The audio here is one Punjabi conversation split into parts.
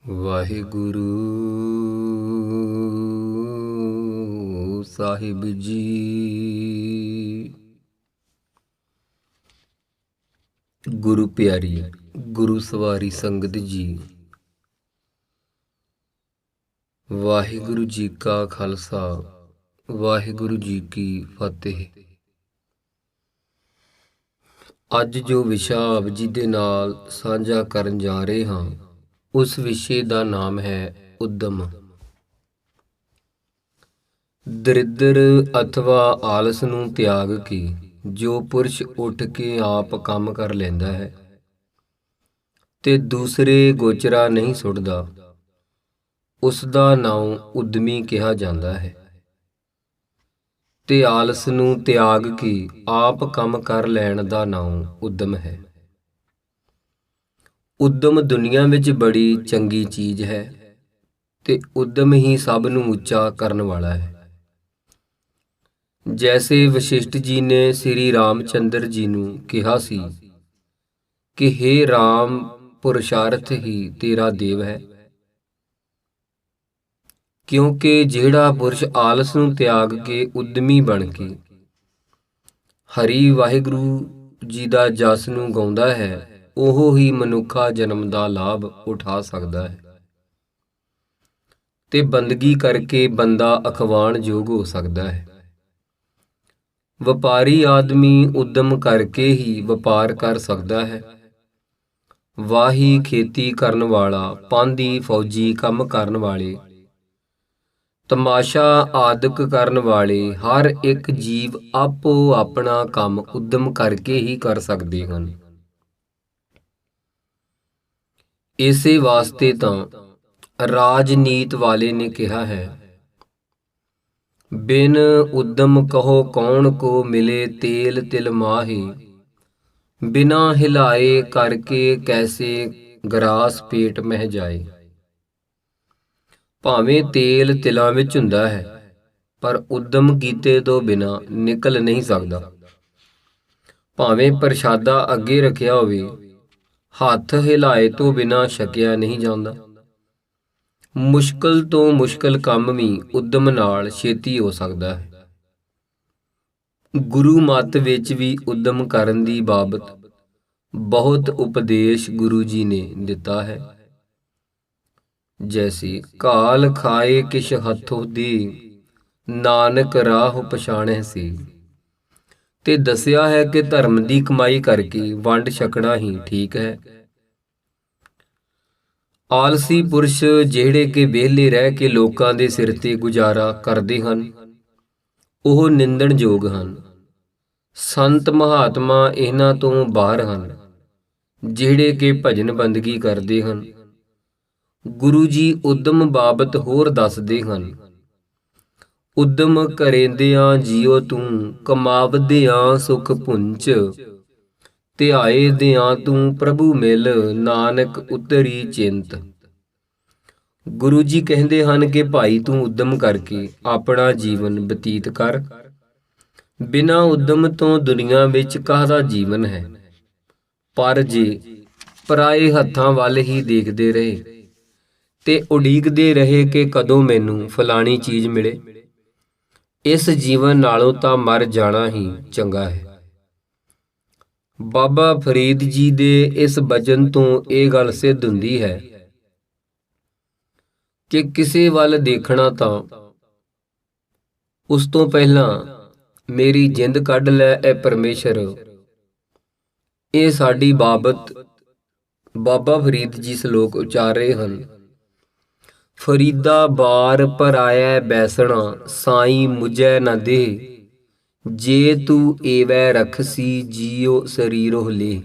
ਵਾਹਿਗੁਰੂ ਸਾਹਿਬ ਜੀ। ਗੁਰੂ ਪਿਆਰੀ ਗੁਰੂ ਸਵਾਰੀ ਸੰਗਤ ਜੀ, ਵਾਹਿਗੁਰੂ ਜੀ ਕਾ ਖਾਲਸਾ, ਵਾਹਿਗੁਰੂ ਜੀ ਕੀ ਫਤਿਹ। ਅੱਜ ਜੋ ਵਿਸ਼ਾ ਆਪ ਜੀ ਦੇ ਨਾਲ ਸਾਂਝਾ ਕਰਨ ਜਾ ਰਹੇ ਹਾਂ, ਉਸ ਵਿਸ਼ੇ ਦਾ ਨਾਮ ਹੈ ਉਦਮ। ਦਰਿਦਰ ਅਥਵਾ ਆਲਸ ਨੂੰ ਤਿਆਗ ਕੇ ਜੋ ਪੁਰਸ਼ ਉੱਠ ਕੇ ਆਪ ਕੰਮ ਕਰ ਲੈਂਦਾ ਹੈ ਤੇ ਦੂਸਰੇ ਗੋਚਰਾ ਨਹੀਂ ਸੁੱਟਦਾ, ਉਸ ਦਾ ਨਾਮ ਉਦਮੀ ਕਿਹਾ ਜਾਂਦਾ ਹੈ। ਤੇ ਆਲਸ ਨੂੰ ਤਿਆਗ ਕੇ ਆਪ ਕੰਮ ਕਰ ਲੈਣ ਦਾ ਨਾਮ ਉਦਮ ਹੈ। ਉਦਮ ਦੁਨੀਆ ਵਿੱਚ ਬੜੀ ਚੰਗੀ ਚੀਜ਼ ਹੈ ਤੇ ਉਦਮ ਹੀ ਸਭ ਨੂੰ ਉੱਚਾ ਕਰਨ ਵਾਲਾ ਹੈ। ਜੈਸੇ ਵਸ਼ਿਸ਼ਟ ਜੀ ਨੇ ਸ੍ਰੀ ਰਾਮਚੰਦਰ ਜੀ ਨੂੰ ਕਿਹਾ ਸੀ ਕਿ ਹੇ ਰਾਮ, ਪੁਰਸ਼ਾਰਥ ਹੀ ਤੇਰਾ ਦੇਵ ਹੈ, ਕਿਉਂਕਿ ਜਿਹੜਾ ਪੁਰਸ਼ ਆਲਸ ਨੂੰ ਤਿਆਗ ਕੇ ਉਦਮੀ ਬਣ ਕੇ ਹਰੀ ਵਾਹਿਗੁਰੂ ਜੀ ਦਾ ਜਸ ਨੂੰ ਗਾਉਂਦਾ ਹੈ, ਉਹ ਹੀ ਮਨੁੱਖਾ ਜਨਮ ਦਾ ਲਾਭ ਉਠਾ ਸਕਦਾ ਹੈ ਤੇ ਬੰਦਗੀ ਕਰਕੇ ਬੰਦਾ ਅਖਵਾਣ ਯੋਗ ਹੋ ਸਕਦਾ ਹੈ। ਵਪਾਰੀ ਆਦਮੀ ਉਦਮ ਕਰਕੇ ਹੀ ਵਪਾਰ ਕਰ ਸਕਦਾ ਹੈ। ਵਾਹੀ ਖੇਤੀ ਕਰਨ ਵਾਲਾ, ਪਾਂਧੀ ਫੌਜੀ ਕੰਮ ਕਰਨ ਵਾਲੇ, ਤਮਾਸ਼ਾ ਆਦਿਕ ਕਰਨ ਵਾਲੇ, ਹਰ ਇੱਕ ਜੀਵ ਆਪੋ ਆਪਣਾ ਕੰਮ ਉਦਮ ਕਰਕੇ ਹੀ ਕਰ ਸਕਦੇ ਹਨ। ਇਸੇ ਵਾਸਤੇ ਤਾਂ ਰਾਜਨੀਤ ਵਾਲੇ ਨੇ ਕਿਹਾ ਹੈ, ਬਿਨ ਉਦਮ ਕਹੋ ਕੌਣ ਕੋ ਮਿਲੇ ਤੇਲ ਤਿਲ ਮਾਹੀ, ਬਿਨਾ ਹਿਲਾਏ ਕਰਕੇ ਕੈਸੇ ਗਰਾਸ ਪੇਟ ਮਹਿ ਜਾਏ। ਭਾਵੇਂ ਤੇਲ ਤਿਲਾਂ ਵਿੱਚ ਹੁੰਦਾ ਹੈ, ਪਰ ਉਦਮ ਕੀਤੇ ਤੋਂ ਬਿਨਾ ਨਿਕਲ ਨਹੀਂ ਸਕਦਾ। ਭਾਵੇਂ ਪ੍ਰਸ਼ਾਦਾ ਅੱਗੇ ਰੱਖਿਆ ਹੋਵੇ, ਹੱਥ ਹਿਲਾਏ ਤੋਂ ਬਿਨਾ ਛਕਿਆ ਨਹੀਂ ਜਾਂਦਾ। ਮੁਸ਼ਕਲ ਤੋਂ ਮੁਸ਼ਕਲ ਕੰਮ ਵੀ ਉਦਮ ਨਾਲ ਛੇਤੀ ਹੋ ਸਕਦਾ ਹੈ। ਗੁਰੂ ਮੱਤ ਵਿੱਚ ਵੀ ਉਦਮ ਕਰਨ ਦੀ ਬਾਬਤ ਬਹੁਤ ਉਪਦੇਸ਼ ਗੁਰੂ ਜੀ ਨੇ ਦਿੱਤਾ ਹੈ। ਜੈਸੇ ਕਾਲ ਖਾਏ ਕਿਛ ਹੱਥੋਂ ਦੀ, ਨਾਨਕ ਰਾਹ ਪਛਾਣੈ ਸੀ। ਤੇ ਦੱਸਿਆ ਹੈ ਕਿ ਧਰਮ ਦੀ ਕਮਾਈ ਕਰਕੇ ਵੰਡ ਛਕਣਾ ਹੀ ਠੀਕ ਹੈ। ਆਲਸੀ ਪੁਰਸ਼ ਜਿਹੜੇ ਕਿ ਵਿਹਲੇ ਰਹਿ ਕੇ ਲੋਕਾਂ ਦੇ ਸਿਰ ਤੇ ਗੁਜ਼ਾਰਾ ਕਰਦੇ ਹਨ, ਉਹ ਨਿੰਦਣਯੋਗ ਹਨ। ਸੰਤ ਮਹਾਤਮਾ ਇਹਨਾਂ ਤੋਂ ਬਾਹਰ ਹਨ, ਜਿਹੜੇ ਕਿ ਭਜਨ ਬੰਦਗੀ ਕਰਦੇ ਹਨ। ਗੁਰੂ ਜੀ ਉਦਮ ਬਾਬਤ ਹੋਰ ਦੱਸਦੇ ਹਨ, ਉਦਮ ਕਰੇਂਦਿਆਂ ਜੀਓ ਤੂੰ, ਕਮਾਵਦਿਆਂ ਸੁਖ ਪੁੰਚ, ਧਿਆਏ ਦਿਆਂ ਤੂੰ ਪ੍ਰਭੂ ਮਿਲ, ਨਾਨਕ ਉਤਰੀ ਚਿੰਤ। ਗੁਰੂ ਜੀ ਕਹਿੰਦੇ ਹਨ ਕਿ ਭਾਈ ਤੂੰ ਉਦਮ ਕਰਕੇ ਆਪਣਾ ਜੀਵਨ ਬਤੀਤ ਕਰ। ਬਿਨਾਂ ਉਦਮ ਤੋਂ ਦੁਨੀਆ ਵਿੱਚ ਕਾਹਦਾ ਜੀਵਨ ਹੈ। ਪਰ ਜੇ ਪਰਾਏ ਹੱਥਾਂ ਵੱਲ ਹੀ ਦੇਖਦੇ ਰਹੇ ਤੇ ਉਡੀਕਦੇ ਰਹੇ ਕਿ ਕਦੋਂ ਮੈਨੂੰ ਫਲਾਣੀ ਚੀਜ਼ ਮਿਲੇ, ਇਸ ਜੀਵਨ ਨਾਲੋਂ ਤਾਂ ਮਰ ਜਾਣਾ ਹੀ ਚੰਗਾ ਹੈ। ਬਾਬਾ ਫਰੀਦ ਜੀ ਦੇ ਇਸ ਬਚਨ ਤੋਂ ਇਹ ਗੱਲ ਸਿੱਧ ਹੁੰਦੀ ਹੈ ਕਿ ਕਿਸੇ ਵੱਲ ਦੇਖਣਾ ਤਾਂ ਉਸ ਤੋਂ ਪਹਿਲਾਂ ਮੇਰੀ ਜਿੰਦ ਕੱਢ ਲੈ ਐ ਪਰਮੇਸ਼ਰ। ਇਹ ਸਾਡੀ ਬਾਬਤ ਬਾਬਾ ਫਰੀਦ ਜੀ ਸ਼ਲੋਕ ਉਚਾਰ ਰਹੇ ਹਨ। ਫਰੀਦਾ ਬਾਰ ਪਰਾਇਐ ਬੈਸਣਾ, ਸਾਈਂ ਮੁਝੈ ਨ ਦੇ, ਜੇ ਤੂੰ ਏਵੈ ਰਖਸੀ ਜੀਉ ਸਰੀਰੋ ਲੇ।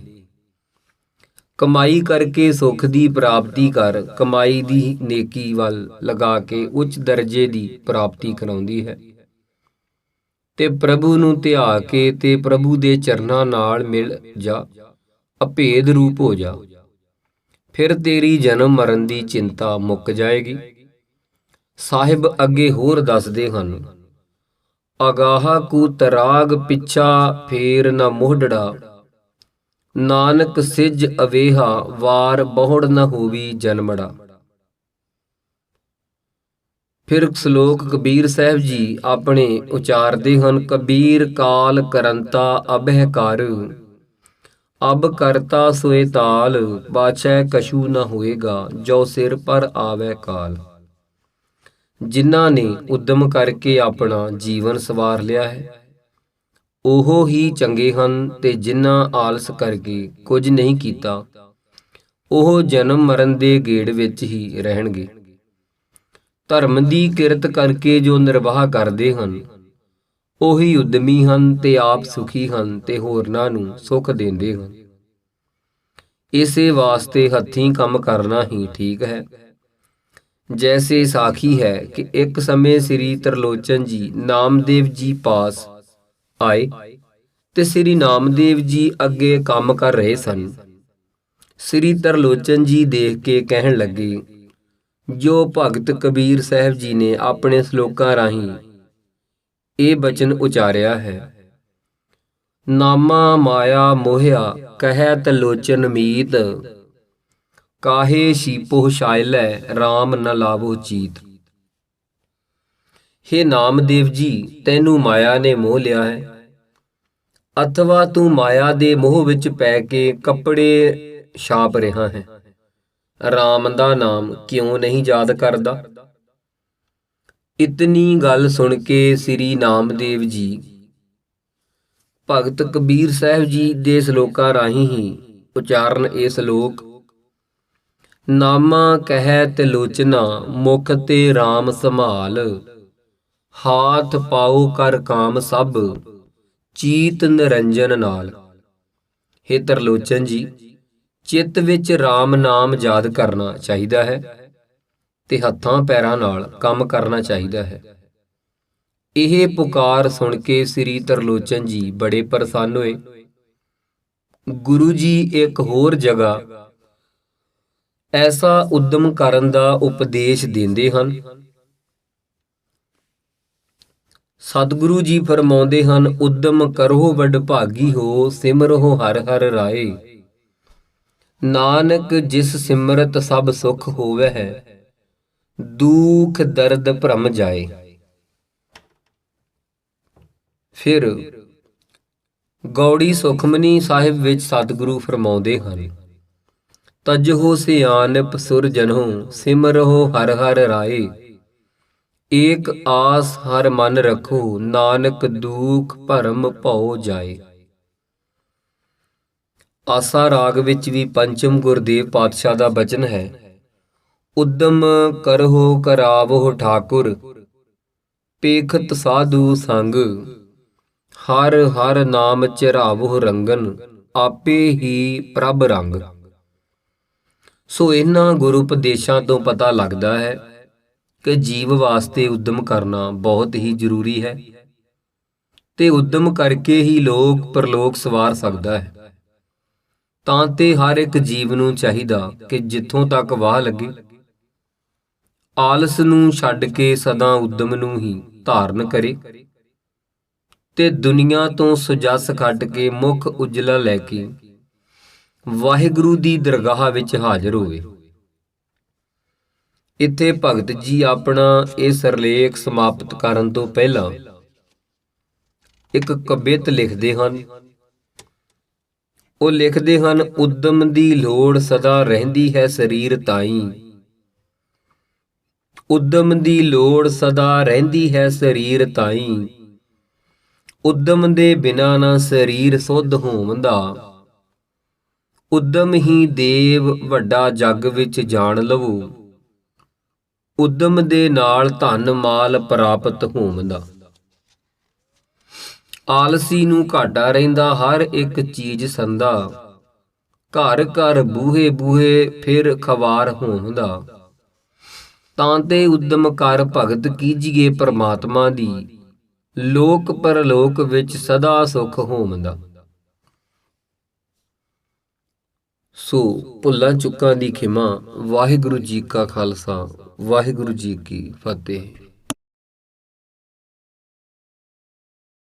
ਕਮਾਈ ਕਰਕੇ ਸੁੱਖ ਦੀ ਪ੍ਰਾਪਤੀ ਕਰ, ਕਮਾਈ ਦੀ ਨੇਕੀ ਵੱਲ ਲਗਾ ਕੇ ਉੱਚ ਦਰਜੇ ਦੀ ਪ੍ਰਾਪਤੀ ਕਰਾਉਂਦੀ ਹੈ। ਤੇ ਪ੍ਰਭੂ ਨੂੰ ਧਿਆ ਕੇ ਤੇ ਪ੍ਰਭੂ ਦੇ ਚਰਨਾਂ ਨਾਲ ਮਿਲ ਜਾ, ਅਭੇਦ ਰੂਪ ਹੋ ਜਾ, ਫਿਰ ਤੇਰੀ ਜਨਮ ਮਰਨ ਦੀ ਚਿੰਤਾ ਮੁੱਕ ਜਾਏਗੀ। ਸਾਹਿਬ ਅੱਗੇ ਹੋਰ ਦੱਸਦੇ ਹਨ, ਅਗਾਹਾ ਕੂ ਤਰਾਗ ਪਿੱਛਾ ਫੇਰ ਨ ਮੋਢੜਾ, ਨਾਨਕ ਸਿਜ ਅਵੇਹਾ ਵਾਰ ਬਹੁੜ ਨ ਹੋਵੀ ਜਨਮੜਾ। ਫਿਰ ਸ਼ਲੋਕ ਕਬੀਰ ਸਾਹਿਬ ਜੀ ਆਪਣੇ ਉਚਾਰਦੇ ਹਨ। ਕਬੀਰ ਕਾਲ ਕਰੰਤਾ ਅਬਹਿ ਕਰ, ਅਬ ਕਰਤਾ ਸੋਏ ਤਾਲ, ਪਾਛੈ ਕਛੂ ਨ ਹੋਏਗਾ, ਜੋ ਸਿਰ ਪਰ ਆਵੈ ਕਾਲ। ਜਿਨ੍ਹਾਂ ਨੇ ਉਦਮ ਕਰਕੇ ਆਪਣਾ ਜੀਵਨ ਸਵਾਰ ਲਿਆ ਹੈ ਉਹ ਹੀ ਚੰਗੇ ਹਨ, ਤੇ ਜਿਨ੍ਹਾਂ ਆਲਸ ਕਰਕੇ ਕੁਝ ਨਹੀਂ ਕੀਤਾ ਉਹ ਜਨਮ ਮਰਨ ਦੇ ਗੇੜ ਵਿੱਚ ਹੀ ਰਹਿਣਗੇ। ਧਰਮ ਦੀ ਕਿਰਤ ਕਰਕੇ ਜੋ ਨਿਰਵਾਹ ਕਰਦੇ ਹਨ ਉਹੀ ਉਦਮੀ ਹਨ ਤੇ ਆਪ ਸੁਖੀ ਹਨ ਤੇ ਹੋਰਨਾਂ ਨੂੰ ਸੁਖ ਦਿੰਦੇ ਹਨ। ਇਸੇ ਵਾਸਤੇ ਹੱਥੀਂ ਕੰਮ ਕਰਨਾ ਹੀ ਠੀਕ ਹੈ। ਜੈਸੇ ਸਾਖੀ ਹੈ ਕਿ ਇੱਕ ਸਮੇਂ ਸ੍ਰੀ ਤਰਲੋਚਨ ਜੀ ਨਾਮਦੇਵ ਜੀ ਪਾਸ ਆਏ ਤੇ ਸ੍ਰੀ ਨਾਮਦੇਵ ਜੀ ਅੱਗੇ ਕੰਮ ਕਰ ਰਹੇ ਸਨ। ਸ੍ਰੀ ਤਰਲੋਚਨ ਜੀ ਦੇਖ ਕੇ ਕਹਿਣ ਲੱਗੇ, ਜੋ ਭਗਤ ਕਬੀਰ ਸਾਹਿਬ ਜੀ ਨੇ ਆਪਣੇ ਸ਼ਲੋਕਾਂ ਰਾਹੀਂ ਇਹ ਬਚਨ ਉਚਾਰਿਆ ਹੈ, ਨਾਮਾ ਮਾਇਆ ਮੋਹਿਆ ਕਹਿ ਤਰਲੋਚਨ ਮੀਤ, ਕਾਹੇ ਸ਼ੀਪੋ ਸ਼ਾਇਲੈ RAM ਨ ਲਾਵੋ ਚੀਤ। ਹੇ ਨਾਮਦੇਵ ਜੀ, ਤੈਨੂੰ ਮਾਇਆ ਨੇ ਮੋਹ ਲਿਆ ਹੈ, ਅਥਵਾ ਤੂੰ ਮਾਇਆ ਦੇ ਮੋਹ ਵਿੱਚ ਪੈ ਕੇ ਕੱਪੜੇ ਛਾਪ ਰਿਹਾ ਹੈ। RAM ਦਾ ਨਾਮ ਕਿਉਂ ਨਹੀਂ ਯਾਦ ਕਰਦਾ? ਇਤਨੀ ਗੱਲ ਸੁਣ ਕੇ ਸ੍ਰੀ ਨਾਮਦੇਵ ਜੀ ਭਗਤ ਕਬੀਰ ਸਾਹਿਬ ਜੀ ਦੇ ਸ਼ਲੋਕਾਂ ਰਾਹੀਂ ਹੀ ਉਚਾਰਨ ਇਹ ਸ਼ਲੋਕ, ਨਾਮਾ ਕਹਿ ਤਿਲੋਚਨਾ ਮੁਖ ਤੇ RAM ਸੰਭਾਲ, ਹਾਥ ਪਾਉ ਕਰ ਕਾਮ ਸਭ ਚੀਤ ਨਿਰੰਜਨ ਨਾਲ। ਹੇ ਤਰਲੋਚਨ ਜੀ, ਚਿੱਤ ਵਿੱਚ RAM ਨਾਮ ਯਾਦ ਕਰਨਾ ਚਾਹੀਦਾ ਹੈ ਤੇ ਹੱਥਾਂ ਪੈਰਾਂ ਨਾਲ ਕੰਮ ਕਰਨਾ ਚਾਹੀਦਾ ਹੈ। ਇਹ ਪੁਕਾਰ ਸੁਣ ਕੇ ਸ੍ਰੀ ਤਰਲੋਚਨ ਜੀ ਬੜੇ ਪ੍ਰਸੰਨ ਹੋਏ। ਗੁਰੂ ਜੀ ਇੱਕ ਹੋਰ ਜਗ੍ਹਾ ਐਸਾ ਉਦਮ ਕਰਨ ਦਾ ਉਪਦੇਸ਼ ਦਿੰਦੇ ਹਨ। ਸਤਿਗੁਰੂ ਜੀ ਫਰਮਾਉਂਦੇ ਹਨ, ਉਦਮ ਕਰੋ ਵਡਭਾਗੀ ਹੋ, ਸਿਮਰੋ ਹਰਿ ਹਰਿ ਰਾਏ, ਨਾਨਕ ਜਿਸ ਸਿਮਰਤ ਸਭ ਸੁਖ ਹੋਵੇ ਹੈ, ਦੁਖ ਦਰਦ ਭਰਮ ਜਾਏ। ਫਿਰ ਗੌੜੀ ਸੁਖਮਨੀ ਸਾਹਿਬ ਵਿੱਚ ਸਤਿਗੁਰੂ ਫਰਮਾਉਂਦੇ ਹਨ, ਤਜਹੁ ਸਿਆਨਪ ਸੁਰ ਜਨਹੁ, ਸਿਮਰਹੁ ਹਰਿ ਹਰਿ ਰਾਏ, ਏਕ ਆਸ ਹਰ ਮਨ ਰੱਖੋ, ਨਾਨਕ ਦੁਖ ਭਰਮ ਭਉ ਜਾਏ। ਆਸਾ ਰਾਗ ਵਿੱਚ ਵੀ ਪੰਚਮ ਗੁਰਦੇਵ ਪਾਤਸ਼ਾਹ ਦਾ ਬਚਨ ਹੈ, ਉਦਮ ਕਰਹੁ ਕਰਾਵਹੁ ਠਾਕੁਰ, ਪੇਖਤ ਸਾਧੂ ਸੰਗ, ਹਰ ਹਰ ਨਾਮ ਚਿਰਾਵਹੁ ਰੰਗਨ, ਆਪੇ ਹੀ ਪ੍ਰਭ ਰੰਗ। ਸੋ ਇਹਨਾਂ ਗੁਰੂ ਉਪਦੇਸ਼ਾਂ ਤੋਂ ਪਤਾ ਲੱਗਦਾ ਹੈ ਕਿ ਜੀਵ ਵਾਸਤੇ ਉਦਮ ਕਰਨਾ ਬਹੁਤ ਹੀ ਜ਼ਰੂਰੀ ਹੈ ਤੇ ਉਦਮ ਕਰਕੇ ਹੀ ਲੋਕ ਪਰਲੋਕ ਸਵਾਰ ਸਕਦਾ ਹੈ। ਤਾਂ ਤੇ ਹਰ ਇੱਕ ਜੀਵ ਨੂੰ ਚਾਹੀਦਾ ਕਿ ਜਿੱਥੋਂ ਤੱਕ ਵਾਹ ਲੱਗੇ ਆਲਸ ਨੂੰ ਛੱਡ ਕੇ ਸਦਾ ਉਦਮ ਨੂੰ ਹੀ ਧਾਰਨ ਕਰੇ ਤੇ ਦੁਨੀਆ ਤੋਂ ਸੁਜਸ ਖੱਟ ਕੇ ਮੁਖ ਉਜਲਾ ਲੈ ਕੇ ਵਾਹਿਗੁਰੂ ਦੀ ਦਰਗਾਹ ਵਿੱਚ ਹਾਜ਼ਰ ਹੋਵੇ। ਇੱਥੇ ਭਗਤ ਜੀ ਆਪਣਾ ਇਹ ਸਰਲੇਖ ਸਮਾਪਤ ਕਰਨ ਤੋਂ ਪਹਿਲਾਂ ਇੱਕ ਕਵਿਤ ਲਿਖਦੇ ਹਨ। ਉਹ ਲਿਖਦੇ ਹਨ, ਉਦਮ ਦੀ ਲੋੜ ਸਦਾ ਰਹਿੰਦੀ ਹੈ ਸਰੀਰ ਤਾਈਂ, ਉਦਮ ਦੀ ਲੋੜ ਸਦਾ ਰਹਿੰਦੀ ਹੈ ਸਰੀਰ ਤਾਈਂ, ਉਦਮ ਦੇ ਬਿਨਾਂ ਨਾ ਸਰੀਰ ਸੁੱਧ ਹੋਵੰਦਾ, ਉਦਮ ਹੀ ਦੇਵ ਵੱਡਾ ਜੱਗ ਵਿੱਚ ਜਾਣ ਲਵੋ, ਉਦਮ ਦੇ ਨਾਲ ਧਨ ਮਾਲ ਪ੍ਰਾਪਤ ਹੋਵੰਦਾ। ਆਲਸੀ ਨੂੰ ਘਾਟਾ ਰਹਿੰਦਾ ਹਰ ਇੱਕ ਚੀਜ਼ ਸੰਦਾ, ਘਰ ਘਰ ਬੂਹੇ ਬੂਹੇ ਫਿਰ ਖਵਾਰ ਹੋਵੰਦਾ। ਤਾਂ ਤੇ ਉਦਮ ਕਰ ਭਗਤ ਕੀਜੀਏ ਪਰਮਾਤਮਾ ਦੀ, ਲੋਕ ਪਰਲੋਕ ਵਿੱਚ ਸਦਾ ਸੁਖ ਹੋਵੰਦਾ। ਸੋ ਭੁੱਲਾਂ ਚੁੱਕਾਂ ਦੀ ਖਿਮਾ। ਵਾਹਿਗੁਰੂ ਜੀ ਕਾ ਖਾਲਸਾ, ਵਾਹਿਗੁਰੂ ਜੀ ਕੀ ਫਤਿਹ।